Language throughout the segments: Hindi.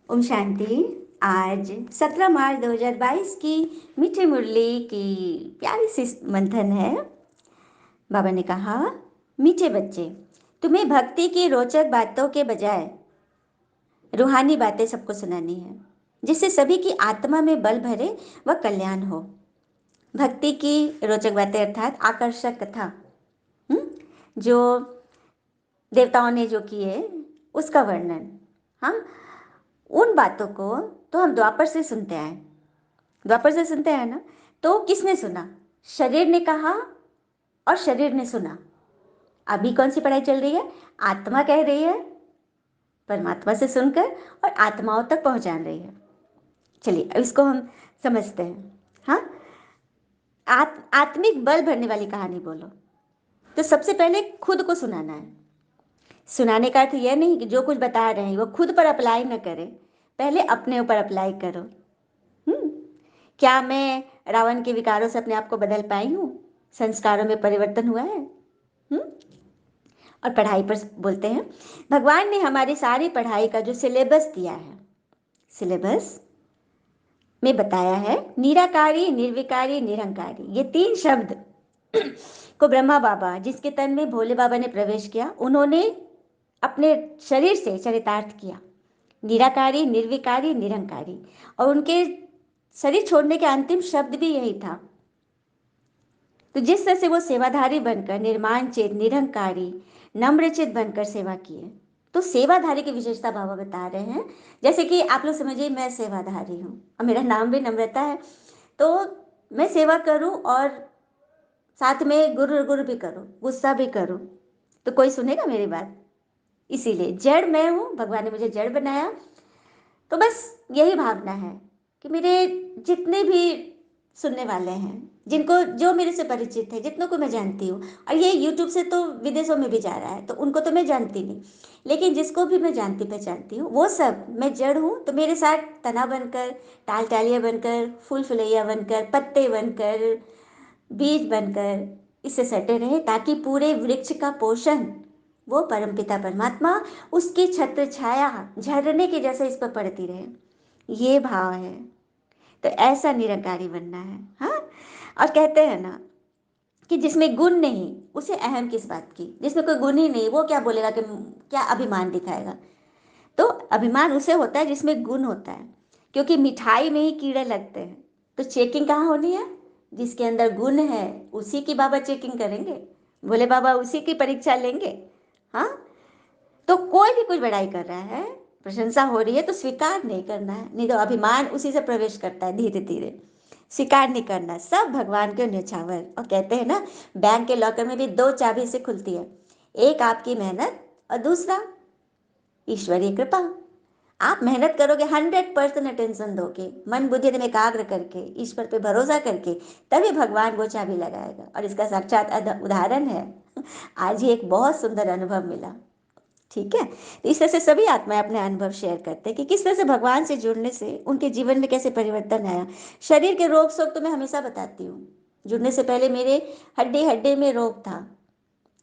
ओम शांति। आज 17 मार्च 2022 की मीठी मुरली की प्यारी सी मंथन है। बाबा ने कहा, मीठे बच्चे, तुम्हें भक्ति की रोचक बातों के बजाय रूहानी बातें सबको सुनानी है, जिससे सभी की आत्मा में बल भरे व कल्याण हो। भक्ति की रोचक बातें अर्थात आकर्षक कथा, जो देवताओं ने जो किए उसका वर्णन। हम उन बातों को तो हम द्वापर से सुनते आए, द्वापर से सुनते हैं ना। तो किसने सुना? शरीर ने कहा और शरीर ने सुना। अभी कौन सी पढ़ाई चल रही है? आत्मा कह रही है परमात्मा से सुनकर और आत्माओं तक पहुंचा रही है। चलिए अब इसको हम समझते हैं। हाँ, आत्मिक बल भरने वाली कहानी बोलो। तो सबसे पहले खुद को सुनाना है। सुनाने का अर्थ यह नहीं कि जो कुछ बता रहे हैं वो खुद पर अप्लाई न करें, पहले अपने ऊपर अप्लाई करो। हम्म क्या मैं रावण के विकारों से अपने आप को बदल पाई हूँ? संस्कारों में परिवर्तन हुआ है? और पढ़ाई पर बोलते हैं, भगवान ने हमारी सारी पढ़ाई का जो सिलेबस दिया है, सिलेबस में बताया है निराकारी, निर्विकारी, निरंकारी, ये 3 शब्द को ब्रह्मा बाबा, जिसके तन में भोले बाबा ने प्रवेश किया, उन्होंने अपने शरीर से चरितार्थ किया। निराकारी, निर्विकारी, निरंकारी। और उनके शरीर छोड़ने के अंतिम शब्द भी यही था। तो जिस तरह से वो सेवाधारी बनकर निर्माण चेत, निरंकारी, नम्रचित बनकर सेवा किए, तो सेवाधारी की विशेषता बाबा बता रहे हैं। जैसे कि आप लोग समझिए, मैं सेवाधारी हूँ और मेरा नाम भी नम्रता है, तो मैं सेवा करूँ और साथ में गुरु गुरु भी करूँ, गुस्सा भी करूँ, तो कोई सुनेगा मेरी बात? इसीलिए जड़ मैं हूँ, भगवान ने मुझे जड़ बनाया। तो बस यही भावना है कि मेरे जितने भी सुनने वाले हैं, जिनको जो मेरे से परिचित है, जितनों को मैं जानती हूँ, और ये यूट्यूब से तो विदेशों में भी जा रहा है, तो उनको तो मैं जानती नहीं, लेकिन जिसको भी मैं जानती पहचानती हूँ, वो सब मैं जड़ हूँ। तो मेरे साथ तना बनकर, टाल टालियाँ बनकर, फूल फुलैया बनकर, पत्ते बनकर, बीज बनकर इससे सटे रहे, ताकि पूरे वृक्ष का पोषण वो परमपिता परमात्मा, उसकी छत्र छाया झरने के जैसे इस पर पड़ती रहे। ये भाव है। तो ऐसा निरंकारी बनना है। हाँ, और कहते हैं ना कि जिसमें गुण नहीं उसे अहम किस बात की। जिसमें कोई गुण ही नहीं वो क्या बोलेगा, कि क्या अभिमान दिखाएगा? तो अभिमान उसे होता है जिसमें गुण होता है, क्योंकि मिठाई में ही कीड़े लगते हैं। तो चेकिंग कहाँ होनी है? जिसके अंदर गुण है उसी की बाबा चेकिंग करेंगे, भोले बाबा उसी की परीक्षा लेंगे। हाँ, तो कोई भी कुछ बड़ाई कर रहा है, प्रशंसा हो रही है, तो स्वीकार नहीं करना है, नहीं तो अभिमान उसी से प्रवेश करता है धीरे धीरे। स्वीकार नहीं करना, सब भगवान के न्यौछावर। और कहते हैं ना, बैंक के लॉकर में भी 2 चाबी से खुलती है, एक आपकी मेहनत और दूसरा ईश्वरीय कृपा। आप मेहनत करोगे, 100% अटेंशन दोगे, मन बुद्धि में एकाग्र करके, ईश्वर पे भरोसा करके, तभी भगवान वो चाबी लगाएगा। और इसका साक्षात उदाहरण है, आज ही एक बहुत सुंदर अनुभव मिला। ठीक है, तो इस तरह से सभी आत्माएं अपने अनुभव शेयर करते हैं कि किस तरह से भगवान से जुड़ने से उनके जीवन में कैसे परिवर्तन आया। शरीर के रोग शोक तो मैं हमेशा बताती हूँ। जुड़ने से पहले मेरे हड्डी हड्डी में रोग था,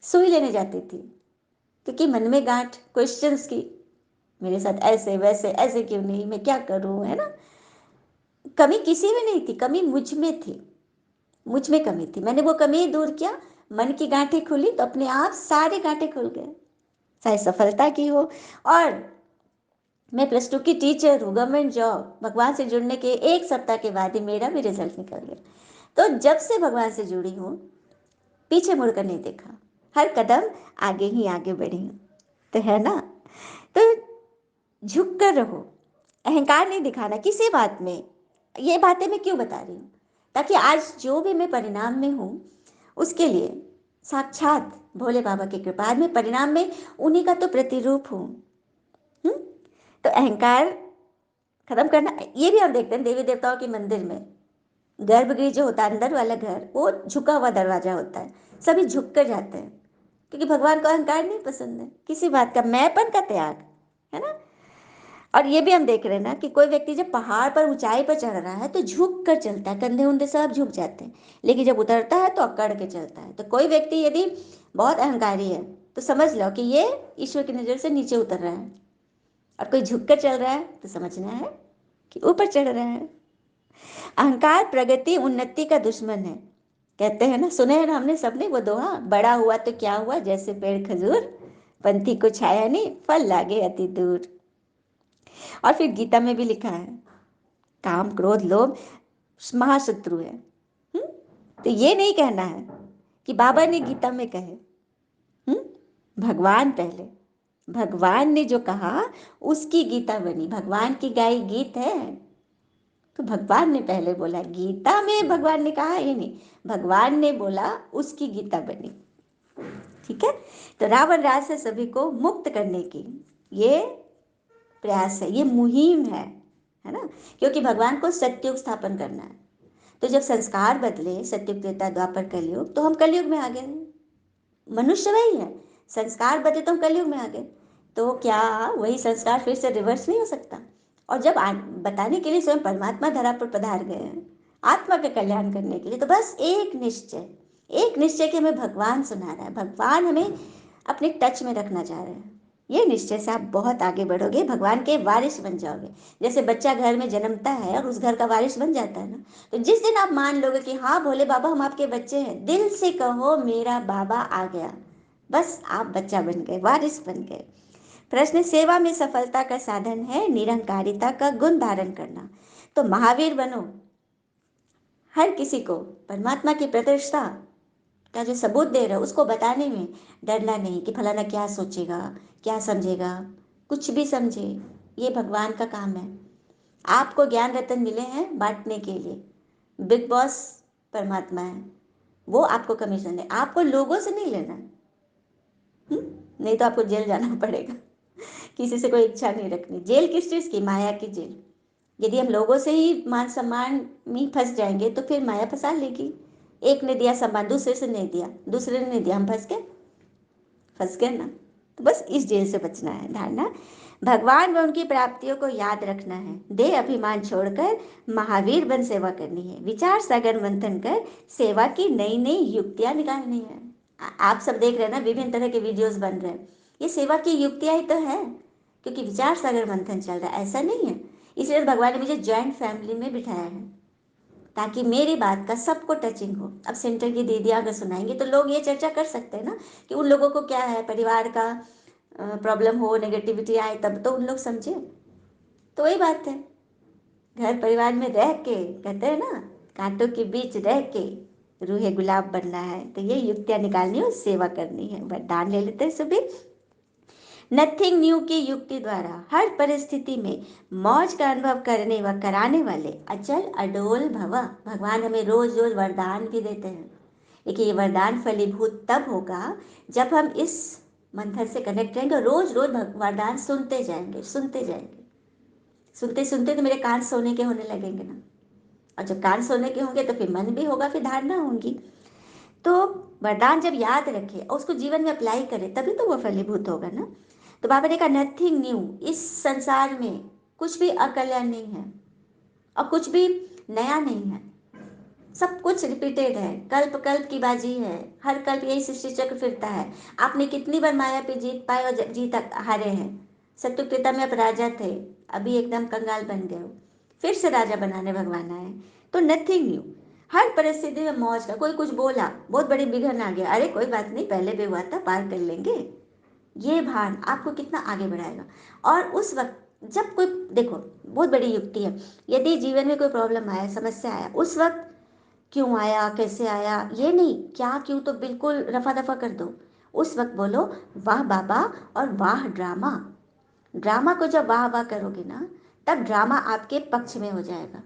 सुई लेने जाती थी, क्योंकि मन में गांठ, क्वेश्चंस की, मेरे साथ ऐसे वैसे, ऐसे क्यों नहीं, मैं क्या करूँ, है ना। कमी किसी में नहीं थी, कमी मुझ में थी, मुझ में कमी थी। मैंने वो कमी दूर किया, मन की गांठें खुली, तो अपने आप सारे गांठें खुल गए, चाहे सफलता की हो। और मैं +2 की टीचर हूँ, गवर्नमेंट जॉब। भगवान से जुड़ने के 1 सप्ताह के बाद ही मेरा भी रिजल्ट निकल गया। तो जब से भगवान से जुड़ी हूँ, पीछे मुड़कर नहीं देखा, हर कदम आगे ही आगे बढ़ी हूँ। तो है ना, तो झुक कर रहो, अहंकार नहीं दिखाना किसी बात में। ये बातें मैं क्यों बता रही हूँ? ताकि आज जो भी मैं परिणाम में हूँ, उसके लिए साक्षात भोले बाबा की कृपा में परिणाम में उन्हीं का तो प्रतिरूप हूँ। तो अहंकार खत्म करना। ये भी हम देखते हैं देवी देवताओं के मंदिर में, गर्भगृह जो होता है, अंदर वाला घर, वो झुका हुआ दरवाजा होता है, सभी झुक कर जाते हैं, क्योंकि भगवान को अहंकार नहीं पसंद है, किसी बात का, मैंपन का त्याग, है ना। और ये भी हम देख रहे हैं ना कि कोई व्यक्ति जब पहाड़ पर ऊंचाई पर चढ़ रहा है तो झुक कर चलता है, कंधे उंधे सब झुक जाते हैं, लेकिन जब उतरता है तो अकड़ के चलता है। तो कोई व्यक्ति यदि बहुत अहंकारी है, तो समझ लो कि ये ईश्वर की नज़र से नीचे उतर रहा है। और कोई झुक कर चल रहा है तो समझना है कि ऊपर चढ़ रहा है। अहंकार प्रगति उन्नति का दुश्मन है। कहते हैं ना, सुने हैं ना हमने सबने वो दोहा, बड़ा हुआ तो क्या हुआ जैसे पेड़ खजूर, पंथी को छाया नहीं फल लागे अति दूर। और फिर गीता में भी लिखा है, काम क्रोध लोभ महाशत्रु है। तो ये नहीं कहना है कि बाबा ने गीता में कहे, भगवान पहले, भगवान ने जो कहा उसकी गीता बनी। भगवान की गाई गीत है, तो भगवान ने पहले बोला, गीता में भगवान ने कहा ये नहीं, भगवान ने बोला उसकी गीता बनी। ठीक है। तो रावण राज से सभी को मुक्त करने की ये प्रयास है, ये मुहिम है ना, क्योंकि भगवान को सत्युग स्थापन करना है। तो जब संस्कार बदले, सत्युग त्रेता द्वापर कलयुग, तो हम कलयुग में आ गए। मनुष्य वही है, संस्कार बदले तो हम कलयुग में आ गए। तो क्या वही संस्कार फिर से रिवर्स नहीं हो सकता? और जब बताने के लिए स्वयं परमात्मा धरा पर पधार गए हैं आत्मा के कल्याण करने के लिए, तो बस एक निश्चय, एक निश्चय कि हमें भगवान सुना रहा है, भगवान हमें अपने टच में रखना चाह रहे हैं। ये निश्चय से आप बहुत आगे बढ़ोगे, भगवान के वारिस बन जाओगे। जैसे बच्चा घर में जन्मता है और उस घर का वारिस बन जाता है ना, तो जिस दिन आप मान लोगे कि हाँ भोले बाबा हम आपके बच्चे हैं, दिल से कहो मेरा बाबा आ गया, बस आप बच्चा बन गए, वारिस बन गए। प्रश्न, सेवा में सफलता का साधन है निरंकारिता का गुण धारण करना। तो महावीर बनो, हर किसी को परमात्मा की प्रतिष्ठा का जो सबूत दे रहे हो उसको बताने में डरना नहीं कि फलाना क्या सोचेगा, क्या समझेगा। कुछ भी समझे, ये भगवान का काम है। आपको ज्ञान रतन मिले हैं बांटने के लिए, बिग बॉस परमात्मा है, वो आपको कमीशन दे, आपको लोगों से नहीं लेना है। नहीं तो आपको जेल जाना पड़ेगा। किसी से कोई इच्छा नहीं रखनी। जेल किस चीज़ की? माया की जेल। यदि हम लोगों से ही मान सम्मान में फंस जाएंगे तो फिर माया फंसा लेगी। एक ने दिया सम्मान, दूसरे से नहीं दिया, दूसरे ने नहीं दिया, हम फंस गए ना। तो बस इस जेल से बचना है। धारणा, भगवान व उनकी प्राप्तियों को याद रखना है, देह अभिमान छोड़कर महावीर बन सेवा करनी है, विचार सागर मंथन कर सेवा की नई नई युक्तियां निकालनी है। आप सब देख रहे हैं ना, विभिन्न तरह के वीडियोस बन रहे हैं, ये सेवा की युक्तियां ही तो है, क्योंकि विचार सागर मंथन चल रहा है, ऐसा नहीं है। इसलिए भगवान ने मुझे जॉइंट फैमिली में बिठाया है, ताकि मेरी बात का सबको टचिंग हो। अब सेंटर की दीदियाँ अगर सुनाएंगे तो लोग ये चर्चा कर सकते हैं ना कि उन लोगों को क्या है, परिवार का प्रॉब्लम हो, नेगेटिविटी आए, तब तो उन लोग समझे। तो वही बात है, घर परिवार में रह के, कहते हैं ना, कांटों के बीच रह के रूहे गुलाब बनना है। तो ये युक्तियाँ निकालनी हो, सेवा करनी है। वरदान ले लेते हैं सभी। नथिंग न्यू की युक्ति द्वारा हर परिस्थिति में मौज का अनुभव करने व कराने वाले अचल अडोल भवा। भगवान हमें रोज रोज वरदान भी देते हैं, लेकिन ये वरदान फलीभूत तब होगा जब हम इस मंथन से कनेक्ट रहेंगे, रोज रोज वरदान सुनते जाएंगे, सुनते जाएंगे। सुनते सुनते तो मेरे कान सोने के होने लगेंगे ना, और जब कान सोने के होंगे तो फिर मन भी होगा, फिर धारणा होंगी। तो वरदान जब याद रखे और उसको जीवन में अप्लाई करे, तभी तो वो फलीभूत होगा ना। तो बाबा ने कहा, नथिंग न्यू, इस संसार में कुछ भी अकल्याण नहीं है और कुछ भी नया नहीं है। सब कुछ रिपीटेड है, कल्प कल्प की बाजी है, हर कल्प यही सृष्टि चक्र फिरता है। आपने कितनी बार माया पे जीत पाए और जीत हारे हैं। सत्युग त्रेता में आप राजा थे, अभी एकदम कंगाल बन गए हो, फिर से राजा बनाने भगवान आए। तो नथिंग न्यू, हर परिस्थिति में मौज का। कोई कुछ बोला, बहुत बड़ी बिघन आ गया, अरे कोई बात नहीं, पहले भी हुआ था, पार कर लेंगे। ये भान आपको कितना आगे बढ़ाएगा। और उस वक्त जब कोई, देखो बहुत बड़ी युक्ति है, यदि जीवन में कोई प्रॉब्लम आया, समस्या आया, उस वक्त क्यों आया, कैसे आया, ये नहीं, क्या क्यों तो बिल्कुल रफा दफा कर दो। उस वक्त बोलो, वाह बाबा और वाह ड्रामा। ड्रामा को जब वाह वाह करोगे ना, तब ड्रामा आपके पक्ष में हो जाएगा।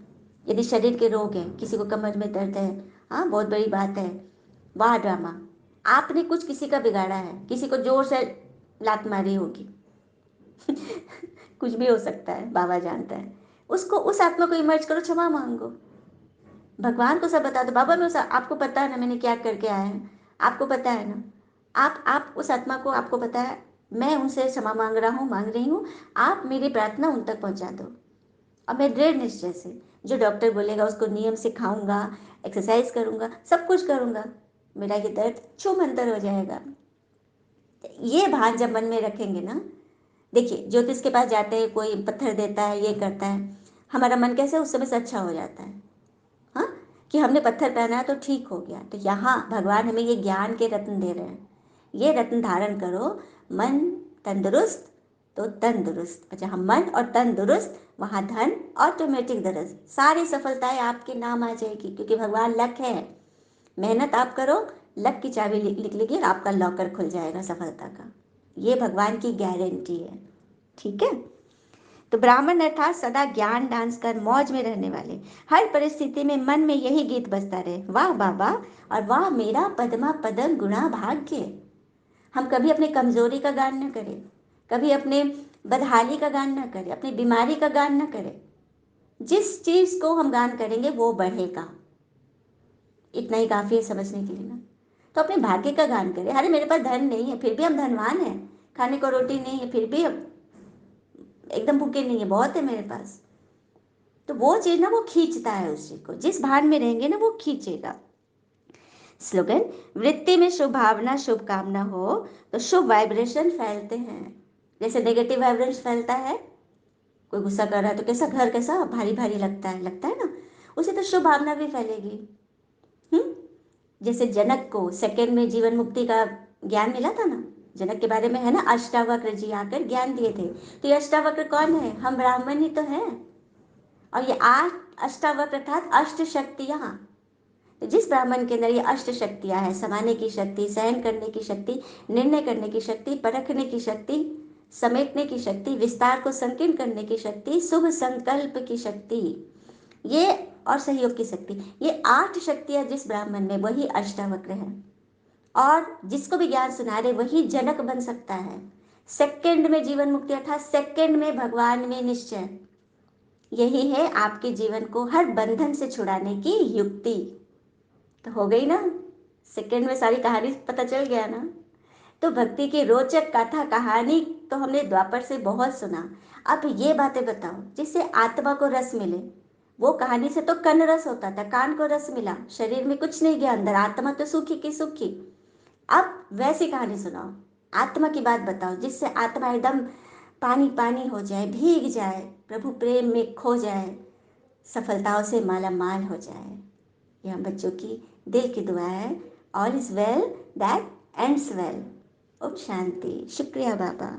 यदि शरीर के रोग हैं, किसी को कमर में दर्द है, हाँ बहुत बड़ी बात है, वाह ड्रामा। आपने कुछ किसी का बिगाड़ा है, किसी को जोर से लात मारी होगी, कुछ भी हो सकता है, बाबा जानता है। उसको, उस आत्मा को इमर्ज करो, क्षमा मांगो, भगवान को सब बता दो। बाबा मैं आपको पता है ना मैंने क्या करके आया है, आपको पता है ना। आप उस आत्मा को, आपको पता है, मैं उनसे क्षमा मांग रहा हूँ, मांग रही हूँ, आप मेरी प्रार्थना उन तक पहुँचा दो। और मैं दृढ़ निश्चय से, जो डॉक्टर बोलेगा उसको नियम से खाऊंगा, एक्सरसाइज करूंगा, सब कुछ करूंगा, मेरा ये दर्द छूमंतर हो जाएगा। ये भान जब मन में रखेंगे ना, देखिए, ज्योतिष के पास जाते हैं, कोई पत्थर देता है, ये करता है, हमारा मन कैसे उस समय से अच्छा हो जाता है, हाँ, कि हमने पत्थर पहना तो ठीक हो गया। तो यहाँ भगवान हमें ये ज्ञान के रत्न दे रहे हैं, ये रत्न धारण करो, मन तंदुरुस्त तो तंदुरुस्त, जहाँ मन और तन दुरुस्त वहाँ धन ऑटोमेटिक दुरुस्त, सारी सफलताएं आपके नाम आ जाएगी, क्योंकि भगवान लक है। मेहनत आप करो, लक की चाबी लिख लीजिए और आपका लॉकर खुल जाएगा सफलता का, ये भगवान की गारंटी है। ठीक है। तो ब्राह्मण अर्थात सदा ज्ञान डांस कर मौज में रहने वाले, हर परिस्थिति में मन में यही गीत बजता रहे, वाह बाबा और वाह मेरा पद्मा पदम गुणा भाग्य। हम कभी अपनी कमजोरी का गान न करें, कभी अपने बदहाली का गान न करें, अपनी बीमारी का गान न करें। जिस चीज को हम गान करेंगे वो बढ़ेगा, इतना ही काफी है समझने के लिए ना। तो अपने भाग्य का गान करें, अरे मेरे पास धन नहीं है फिर भी हम धनवान हैं, खाने को रोटी नहीं है फिर भी हम एकदम भूखे नहीं है, बहुत है मेरे पास। तो वो चीज ना वो खींचता है उस चीज को, जिस भान में रहेंगे ना वो खींचेगा। स्लोगन, वृत्ति में शुभ भावना शुभ कामना हो तो शुभ वाइब्रेशन फैलते हैं। जैसे नेगेटिव वाइब्रेशन फैलता है, कोई गुस्सा कर रहा है तो कैसा घर कैसा भारी भारी लगता है ना, उसे तो शुभ भावना भी फैलेगी। हम्म। जैसे जनक को सेकंड में जीवन मुक्ति का ज्ञान मिला था ना, जनक के बारे में है ना, अष्टावक्र जी आकर ज्ञान दिए थे। तो ये अष्टावक्र कौन है, हम ब्राह्मण ही तो हैं। और ये आठ अष्टावक्र अर्थात अष्ट शक्तियां, तो जिस ब्राह्मण के अंदर ये अष्ट शक्तियां हैं, समाने की शक्ति, सहन करने की शक्ति, निर्णय करने की शक्ति, परखने की शक्ति, समेटने की शक्ति, विस्तार को संकीर्ण करने की शक्ति, शुभ संकल्प की शक्ति, ये और सहयोग की शक्ति, ये आठ शक्तियां जिस ब्राह्मण में, वही अष्टावक्र है। और जिसको भी ज्ञान सुना रहे वही जनक बन सकता है। सेकंड में जीवन मुक्ति अर्थात सेकंड में भगवान में निश्चय, यही है आपके जीवन को हर बंधन से छुड़ाने की युक्ति। तो हो गई ना, सेकंड में सारी कहानी पता चल गया ना। तो भक्ति की रोचक कथा कहानी तो हमने द्वापर से बहुत सुना। अब ये बातें बताओ जिससे आत्मा को रस मिले। वो कहानी से तो कन रस होता था, कान को रस मिला, शरीर में कुछ नहीं गया अंदर, आत्मा तो सूखी की सूखी। अब वैसी कहानी सुनाओ, आत्मा की बात बताओ जिससे आत्मा एकदम पानी पानी हो जाए, भीग जाए, प्रभु प्रेम में खो जाए, सफलताओं से माला माल हो जाए। ये हम बच्चों की दिल की दुआ है। All is well that ends well. Om शांति। शुक्रिया बाबा।